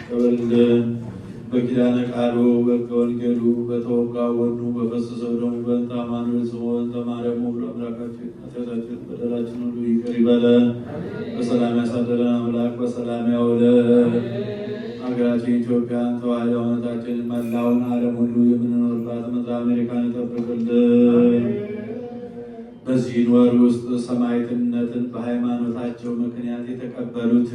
ተቀበልልን። በኪዳነ ቃሉ በሕገ ወንጌሉ በተወጋ ወኑ በፈሰሰው ደሙ በእንተ አማኑኤል ስሙ በእንተ ማርያም ወልድ አምላካችን ኃጢአታችንን በደላችንን ሁሉ ይቅር ይበለን። በሰላም ያሳደረን አምላክ በሰላም ያውለን። ሀገራችን ኢትዮጵያን ተዋሕዶ እምነታችንን መላውን ዓለም ሁሉ የምንኖርባት ምድረ አሜሪካን ይጠብቅልን። በዚህ ወር ውስጥ ሰማዕትነትን በሃይማኖታቸው ምክንያት የተቀበሉት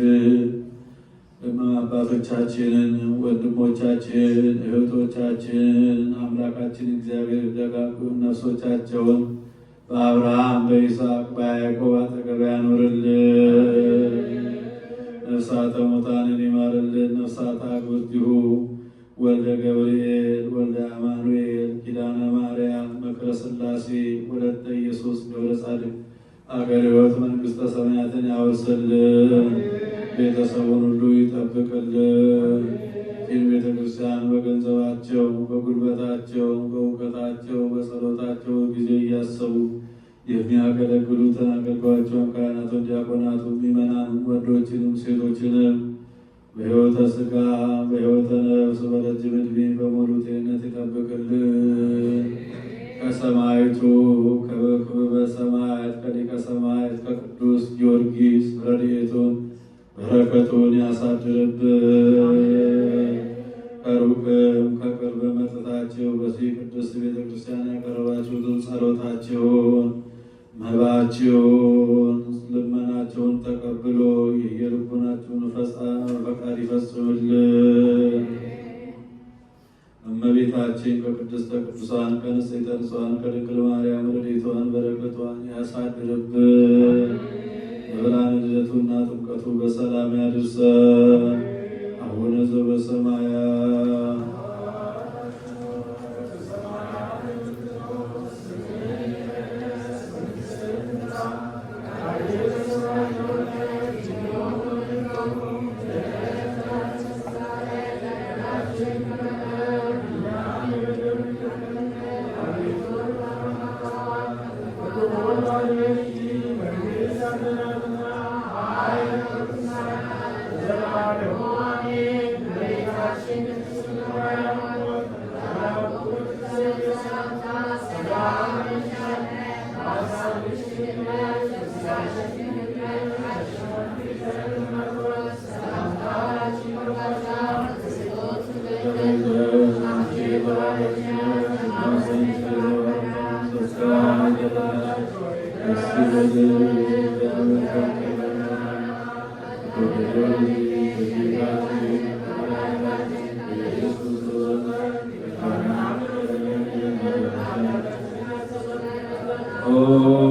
አባቶቻችንን፣ ወንድሞቻችን፣ እህቶቻችን አምላካችን እግዚአብሔር ደጋግ ነፍሶቻቸውን በአብርሃም በይስሐቅ በያዕቆብ አጠገብ ያኖርልን። ነፍሳተ ሙታንን ይማርልን። ነፍሳተ አግብርቲሁ ወልደ ገብርኤል ወልደ አማኑኤል ኪዳነ ማርያም መክረ ሥላሴ ወለተ ኢየሱስ ገብረ ጻድቅ አገረ ሕይወት መንግሥተ ሰማያትን ያወርስልን። ቤተሰቡን ሁሉ ይጠብቅልን። ይህን ቤተ ክርስቲያን በገንዘባቸው፣ በጉልበታቸው፣ በእውቀታቸው፣ በጸሎታቸው ጊዜ እያሰቡ የሚያገለግሉትን አገልጋዮቿን ካህናቱን፣ ዲያቆናቱን፣ ምዕመናኑን ወንዶችንም ሴቶችንም በሕይወተ ሥጋ በሕይወተ ነፍስ በረጅም ዕድሜ በሙሉ ጤንነት ይጠብቅልን። ከሰማዕቱ ከበክበበ ሰማዕት ከሊቀ ሰማዕት ከቅዱስ ጊዮርጊስ ረድኤቱን በረከቱን ያሳድርብን። ከሩቅም ከቅርብ መጥታችሁ በዚህ ቅድስት ቤተ ክርስቲያን ያቀረባችሁትን ጸሎታችሁን፣ መባችሁን፣ ልመናችሁን ተቀብሎ የየልቡናችሁን ፈቃድ ይፈጽምልን። እመቤታችን ከቅድስተ ቅዱሳን ከንጽሕተ ንጹሐን ከድንግል ማርያም ረድኤቷን በረከቷን ያሳድርብን። የብርሃነ ልደቱና ጥምቀቱ በሰላም ያድርሰን። አቡነ ዘበሰማያት Oh